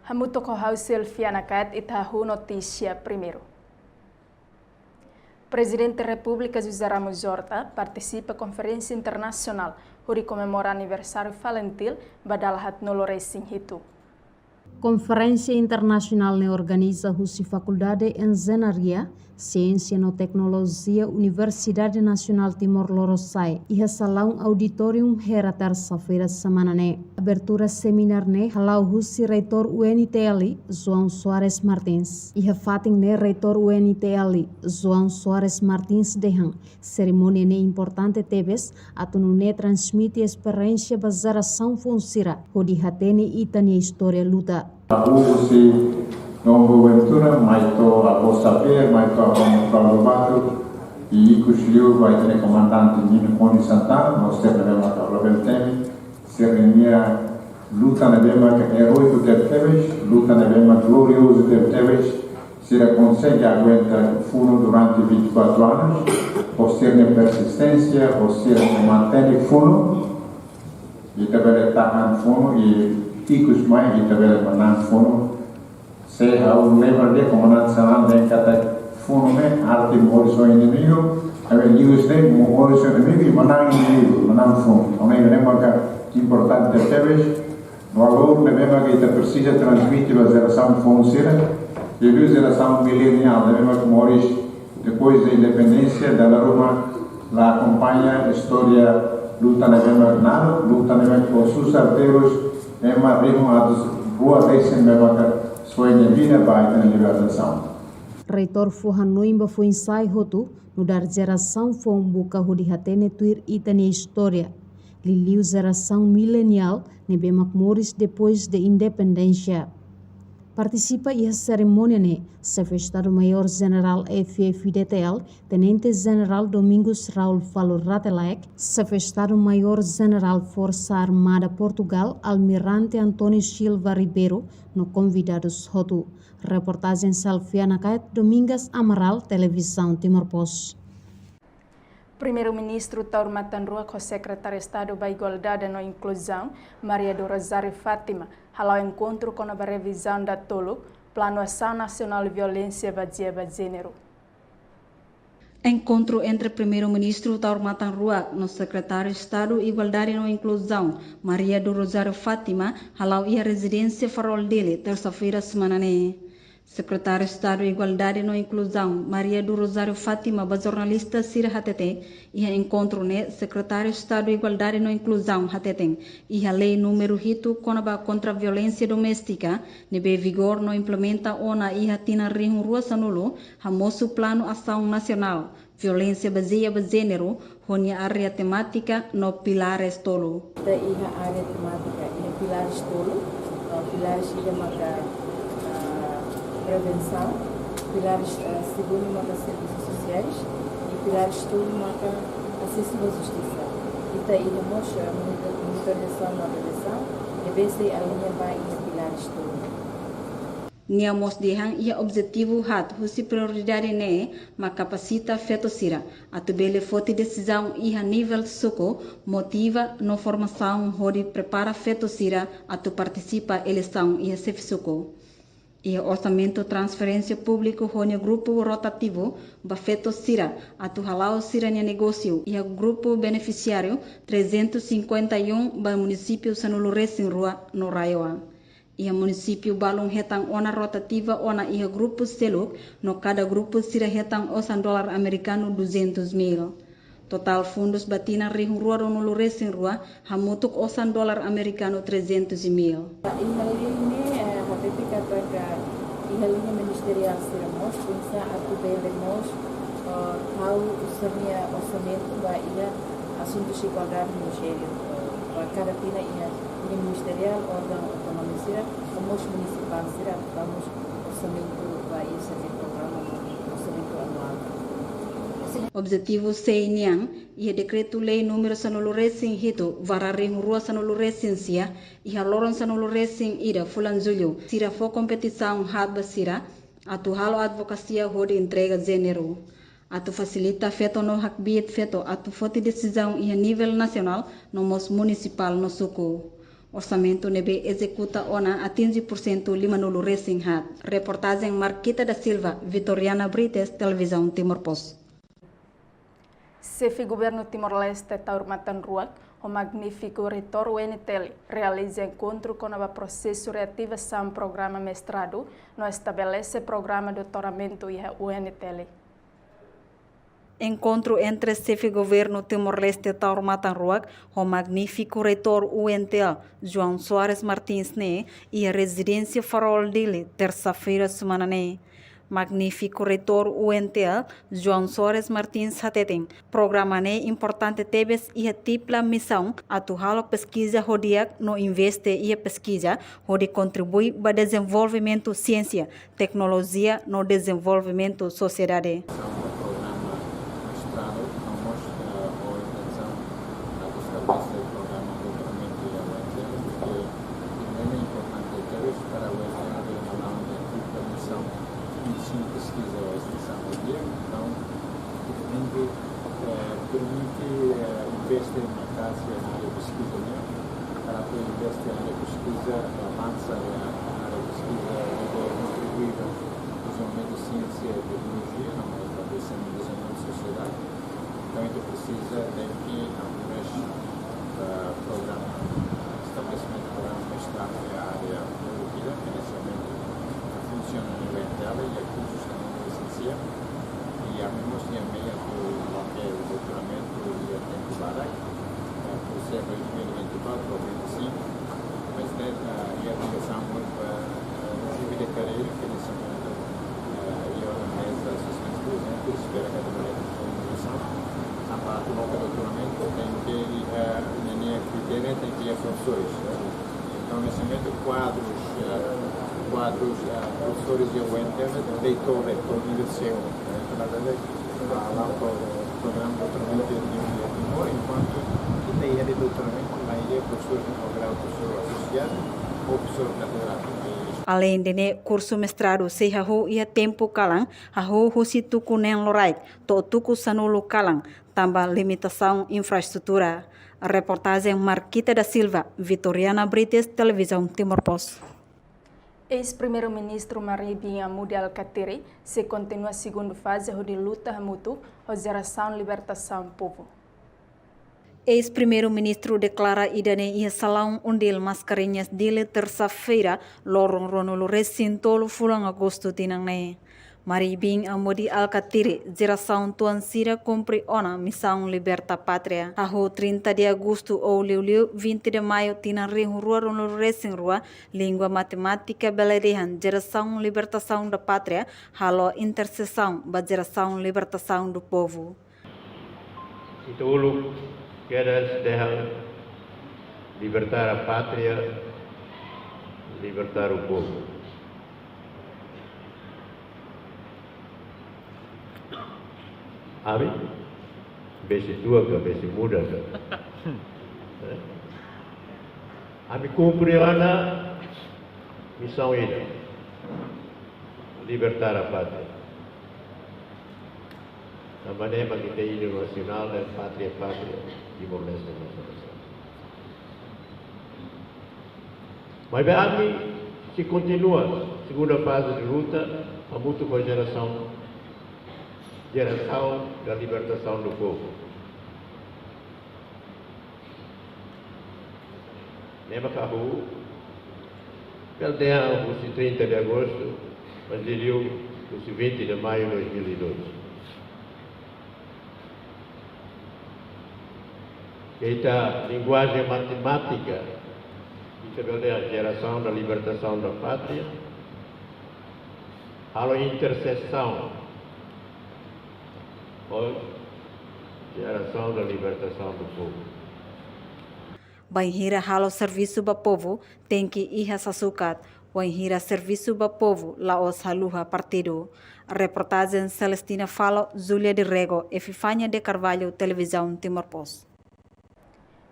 Hamuto Kohau Silviana Cat Itahu notícia primeiro. Presidente da República José Ramos Horta participa Conferência Internacional para comemorar aniversário Valentil Badalhat Noloresing Hitu. Conferência Internacional ne organiza a Faculdade de Engenharia, Ciência e Tecnologia Universidade Nacional Timor-Leste e a Salão Auditorium era terça-feira semana ne. Abertura seminar ne halau husi reitor UNITL João Soares Martins e a fating ne reitor UNITL João Soares Martins dehan. Cerimônia ne importante tebes atunu ne transmite experiência basaração fonsira hodi hatene itania história luta. Usi Nombo Ventura, Maito a saber, Maito a Paulo Bato e Ico Chiu vai ter comandante Nino Coni Santana, nós temos a Robert Temi, seria luta na bema heróico Terteves, luta na bema glorioso Terteves, se consegue aguentar o fundo durante 24 anos, por ser persistência, por ser manter o fundo, e também estar no fundo e Ikus mai kita bela menang funo, saya hau lebar dia komandan salam dan kata funo me arti moriso inimigo, abe ius de moriso inimigo menang inimigo, menang funo. Onde ele marca importante teves, valor me bema kita precisa transmitir a geração funsira, e a geração milenial, me bema moris depois da independência da Roma, lá acompanha a história luta na bema nada, luta na bema com os arteiros. Memang harus buat desain memang suai vida baik dan libertação. Reitor Fuhanoimba foi ensaio hotu no dar geração foi buka hudi hatene tuir itania história. Liliu geração milenial nebe Macmoris depois da independência. Participa e a cerimônia ne Chefe Estado-Maior General FFDTL, Tenente General Domingos Raul Falo Ratelaek, Chefe Estado-Maior General Força Armada Portugal, Almirante Antônio Silva Ribeiro, no convidados hotu. Reportagem Salviana Kait, Domingas Amaral, Televisão Timor-Post. Primeiro-Ministro Taur Matanrua com o Secretário de Estado da Igualdade e Inclusão, Maria do Rosário Fátima, halau encontro com a revisão da TOLU, Plano Ação Nacional de Violência Baseada em Gênero. Encontro entre Primeiro-Ministro Taur Matanrua no Secretário de Estado Igualdade e Inclusão, Maria do Rosário Fátima, halau ia residência farol dele, terça-feira semana ne. Secretário de Estado de Igualdade e Inclusão, Maria do Rosário Fátima, jornalista Sira Hatete, e encontro ne Secretário de Estado de Igualdade e Inclusão Hatete, e a lei número hito contra a violência doméstica, nebe vigor no implementa ona e tina rihun rua sanulo, hamoso plano ação nacional, violência baseada em gênero, honia área temática no pilares tolo. Da iha área temática, iha pilares tolo, pilares ida maka prevenção, pilares segundo maka serviços sociais e pilares tolo maka acesso à justiça. Ita ida mostra monitorização na prevenção, e base a linha vai iha pilares tolo. Niamos dehang ia objetivo hat husi prioridade ne ma capacita fetosira atubele foti decisão iha nível suco motiva no formação hori prepara fetosira atu participa eleição iha sefisuko iha orçamento transferência público honia grupo rotativo ba fetosira atu halau sira nia negócio iha grupo beneficiário 351 ba município Sanuluresin Rua no Raioa. Ia município balung hetang ona rotativa ona ia grupo seluk no cada grupo sira hetang osan dolar americano 200.000. Total fundos batina rihung rua no luresin rua hamutuk osan dolar americano 300.000. Ihaline HTP kata ihaline ministerial sira mos pensa atu bele mos tahu usahnya orçamento ba ia assuntos de igualdade no Nigéria. Cada pina ia ministerial órgão autonomia sira komos municipal sira vamos orçamento vai esse programa orçamento anual. Objetivo seiniang ia decreto lei número sanuluresin hito vararing rua sanuluresin sia ia loron sanuluresin ida fulan julho sira fo competição hadba sira atu halo advocacia hode entrega gênero. Atu facilita feto no hakbiet feto atu foti decisão ia nível nacional no mos municipal no suco. Orçamento nebe executa ona a 15% lima nulu racing hat. Reportagem Marquita da Silva, Vitoriana Brites, Televisão Timor-Post. Sefi Governo Timor-Leste Taurmatan Ruak, o magnífico reitor UNTL realiza encontro com o processo de reativação programa mestrado, no estabelece programa de doutoramento e a UNTL. Encontro entre Sefi Governo Timor-Leste Taurmatan Ruak, o magnífico reitor UNTL João Soares Martins e a residência Farol dele, terça-feira semana ne. Magnífico reitor UNTL João Soares Martins Hateting. Programa ne importante tebes e a tipla missão atual pesquisa rodiak no investe e a pesquisa onde contribui para desenvolvimento ciência, tecnologia no desenvolvimento sociedade. Permite investir na casa na área de pesquisa, para que investe na área de pesquisa, avança na área de pesquisa, contribuir ao desenvolvimento de ciência e tecnologia, não é estabelecendo o desenvolvimento de sociedade. Então, a gente precisa de aqui alguns programas, estabelecimento de programas mestrado na área de tecnologia, que inicialmente funciona no UNTL e a cursos também de licencia, e a mesma meia do doutoramento e a tempo para por ser 2024 ou 2025, mas e a ligação para o regime de carreira, que nesse momento e a mesa assistente presente, espera que a categoria de comunicação, a parte do doutoramento tem que, na minha critério, tem que ir a professores. Então, nesse momento, quadros professores de UNTL, leitor nível C1. Na verdade, lá o programa de doutoramento de Timor, enquanto que tem de doutoramento, a maioria professores de grau, professor associado ou professor catedrático. Além de curso mestrado se hahu ia tempo kalang, hahu husi tuku nen lorait, to tuku sanulu kalang, tambah limitação infraestrutura. Reportagem Marquita da Silva, Vitoriana Brites, Televisão Timor-Post. Ex-primeiro-ministro Maribin Hamoudi Alkatiri se continua a segunda fase de luta mútua ou geração libertação do povo. Ex-primeiro-ministro declara idane ia salão undil mascarinhas dele terça-feira lorong ronolo recintolo fulang agosto tinang Maribin Hamoudi Alkatiri geração tuan sira cumpri ona missão liberta pátria. Aho 30 de agosto ou liu 20 de maio tinang rua ronolo recing rua língua matemática beledehan geração libertação da pátria halo interseção ba geração libertação do povo. Itu queres dejar libertar a pátria, libertar o povo. Abi, besi tua ke besi muda ke. Abi cumpre ana missão ini, libertar a pátria. Na maneira que tem hino nacional é pátria, Timor-Leste nacional. Mas bem, se continua segunda fase de luta, a muito com a geração da libertação do povo. Lembra que a rua, pelo dia 30 de agosto, mas diria o 20 de maio de 2012. Esta linguagem matemática, que é a geração da libertação da pátria, a interseção, ou geração da libertação do povo. Banhira halo serviço ba povo tem que ir a sasukat. Banhira serviço ba povo la os haluha partido. Reportagem Celestina Falo, Júlia de Rego, Epifânia de Carvalho, Televisão Timor-Post.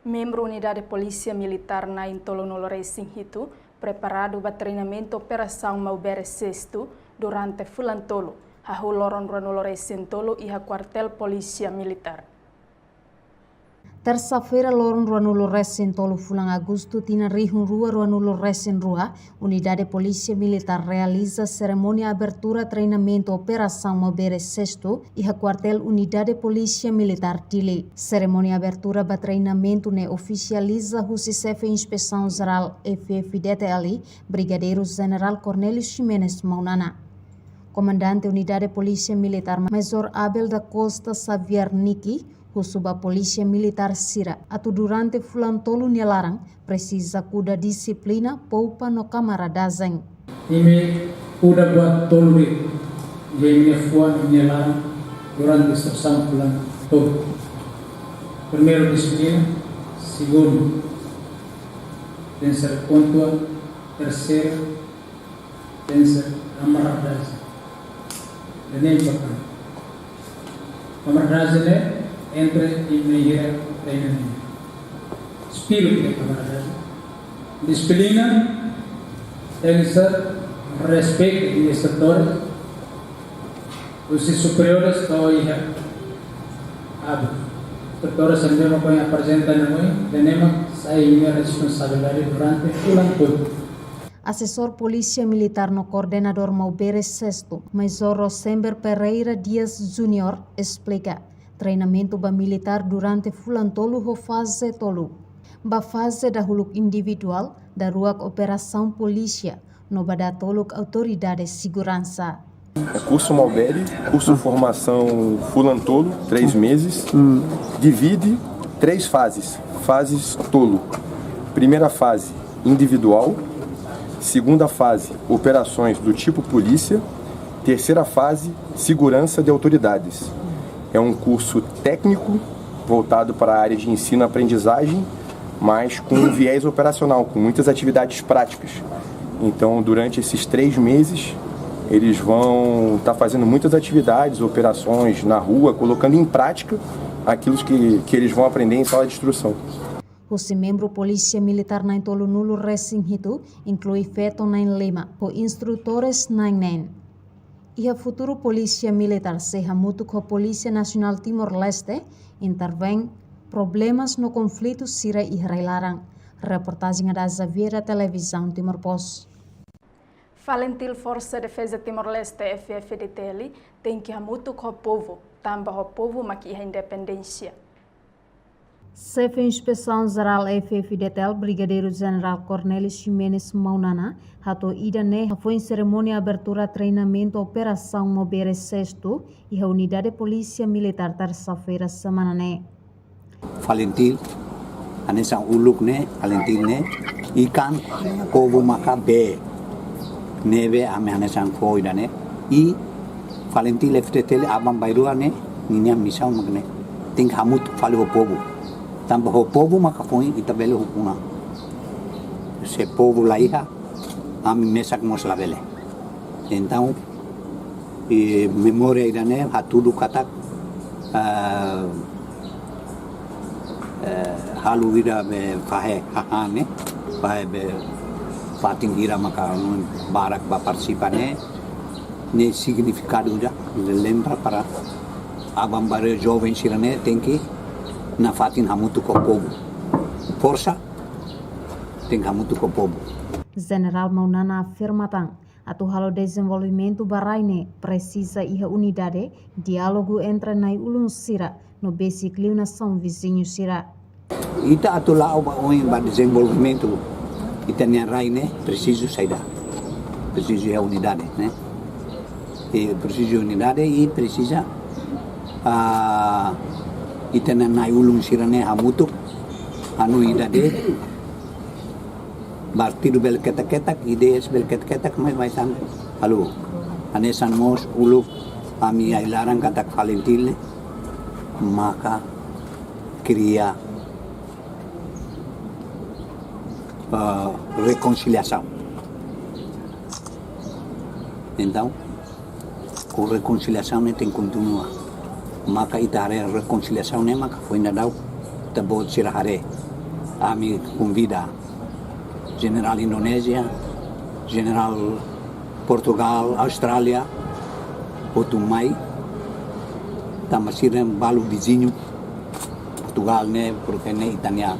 Membro Unidade de Polícia Militar na Intolonolore Sinhitu, preparado para treinamento Operação Maubere Sexto durante Fulantolo, a Loron Ranolore Sentolo e a Quartel Polícia Militar. Terça-feira, lorong Ruanulo Resen tolu fulang Agosto, tina rihun rua Ruanulo Resen rua, Unidade Polícia Militar realiza cerimônia abertura treinamento Operação Mobere Sexto e a quartel Unidade Polícia Militar Tile. Cerimônia abertura ba treinamento ne oficializa o chefe Inspeção Geral FFDTL, Brigadeiro General Cornélio Ximenes Maunana. Comandante Unidade Polícia Militar Major Abel da Costa Xavier Niki, Suba Polícia Militar Sira, atau durante fulan tolu nelarang, precisa kuda disiplina poupa no camaradagem. Ime kuda buat tolu game fuan nelarang durante sessão fulan tolu. Primeiro disiplina, segundo pensar pontua, terceiro pensar camaradagem. Ini importante. Camaradagem entre imigrantes treinamento. Espírito de camaradagem. Disciplina, tem que ser respeito de instrutores, os superiores estão aí. Instrutores sempre me apresentam a mim, temos a minha responsabilidade durante o ano todo. Assessor Polícia Militar no Coordenador Mobere Sexto, Major Rosember Pereira Dias Júnior, explica. Treinamento ba militar durante fulan tolu ho fase tolu. Ba fase da huluk individual da ruak operação polícia no bada toluk autoridade segurança. Curso Malberi, curso formação fulan tolo, 3 meses, divide 3 fases, fases tolo. Primeira fase, individual. Segunda fase, operações do tipo polícia. Terceira fase, segurança de autoridades. É um curso técnico, voltado para a área de ensino-aprendizagem, mas com um viés operacional, com muitas atividades práticas. Então, durante esses 3 meses, eles vão estar fazendo muitas atividades, operações na rua, colocando em prática aquilo que eles vão aprender em sala de instrução. Os membros Polícia Militar na tolu nulo Racing itu inclui feto na lima, po instrutores na nen. E a futuro Polícia Militar seja mútuo com a Polícia Nacional Timor-Leste intervém problemas no conflito Sira e Railarang. Reportagem da Xaviera Televisão Timor-Post. Valentil Força Defesa Timor-Leste FFDTL tem que mútuo com o povo, também o povo maqui a independência. Chefe Inspeção Geral FFDTL, Brigadeiro General Cornélio Ximenes Maunana, hato ida ne foi em cerimônia abertura treinamento Operação Mobere Sexto e a Unidade Polícia Militar terça-feira semana ne. Valentil, anessa uluk ne, Valentil ne, ikan povo makabe, neve ame anessa foi da ne, e Valentil FFDTL abang bairua ne, ninya missão magne, tem hamut fale o povo. Tambah o povo makapoi itabele hukuna. Se povo laiha, ami mesak mos labele. Então, memória irane hatudu katak halu ira be fahe hahane, fahe be pating ira maka barak ba participane ne significado já lembra para abambare jovem sirane tem que na fatin hamutu ko povo. Força tem hamutu ko povo. General Maunana afirma tang, atu halo desenvolvimento baraine precisa iha unidade, diálogo entre nai ulun Sira no besikliu nação vizinho Sira. Ita atu lao ba oi ba desenvolvimento ita nia raine preciso saida. Preciso iha unidade, né? E preciso unidade e precisa itena nai ulung sirane hamutuk anu idade partido bel ketak-ketak ideas bel ketak-ketak mai sam halo anesan mos uluk ami ailarang katak Valentil maka cria reconciliação. Então com reconciliação tem continua. Maka itare reconciliação ne maka foi nadau tabot sirahare ami convida General Indonésia, General Portugal, Austrália, Otumai, tamasirem balu vizinho Portugal ne porque ne itania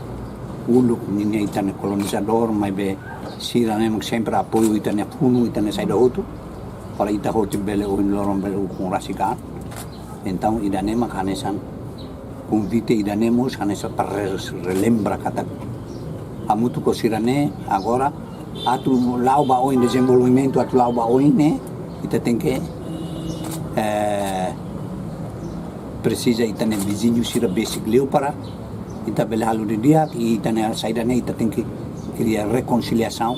uluk ne itania colonizador mas be sira ne sempre apoio itania punu itania saída outro para ita hote bele o loron bele com rasikan então idane makanesan convite idanemos hanesa para relembra kata amutu ko sirane agora atu lauba o em desenvolvimento atu lauba o ne ita tem que precisa itane vizinho sira basic leu para ita bele halu de dia e itane saída ne ita tem que criar reconciliação.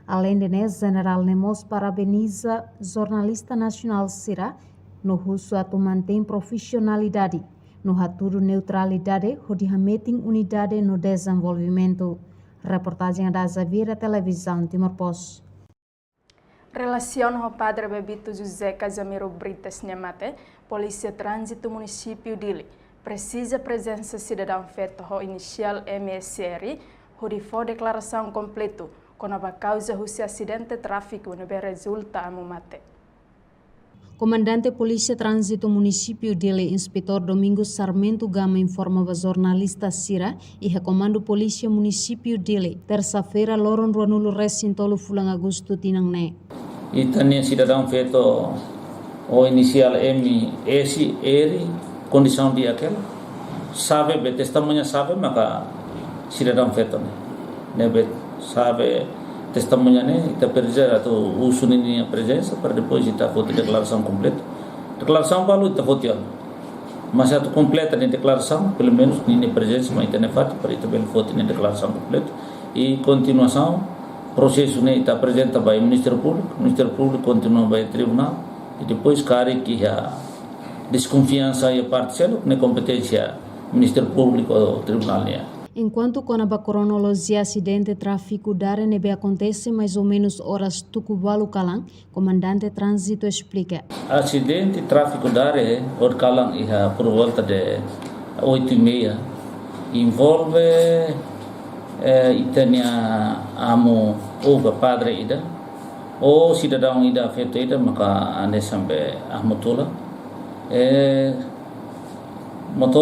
Além de Nes, General Nemos parabeniza jornalista nacional Sira no russo atu mantém profissionalidade, no haturu neutralidade, hodi hameting unidade no desenvolvimento. Reportagem da Zavira Televisão Timor Post. Relação ao padre Bebito José Casamiro Brites Nyamate, Polícia Trânsito Município Dili, precisa presença cidadão feita ao inicial MSR, hodi for declaração completo, quando a causa do acidente de tráfico não resulta a mate. Comandante Polícia Trânsito Município Dili, Inspetor Domingos Sarmento Gama informa a jornalista Sira e recomenda Polícia Município Dili. Terça-feira, Loron Ruanulo Recintolo Fulang Agosto Tinangne. E também cidadão feito o inicial MSR, condição de aquela, sabe, testemunha sabe, maka cidadão feito, né, sabe, testemunha né, está perdendo atau usun ini presença para depois está foto declaração completa. Declaração balu está foto mas atau completa de declaração, pelo menos ini presença, mas está fato para itu bel foto ini declaração completa e continuação processo né está apresenta by Ministério Público continua by Tribunal e depois cari que a desconfiança e a parcela na competência Ministério Público ou Tribunal né. Enquanto com a cronologia acidente tráfico dare nebe acontece mais ou menos horas Tucubalu Kalang, comandante trânsito explica. Acidente tráfico dare or Kalang iha por volta de 8:30 envolve itania amo o padre ida o cidadão ida feito ida maka ane sampai ahmutula motor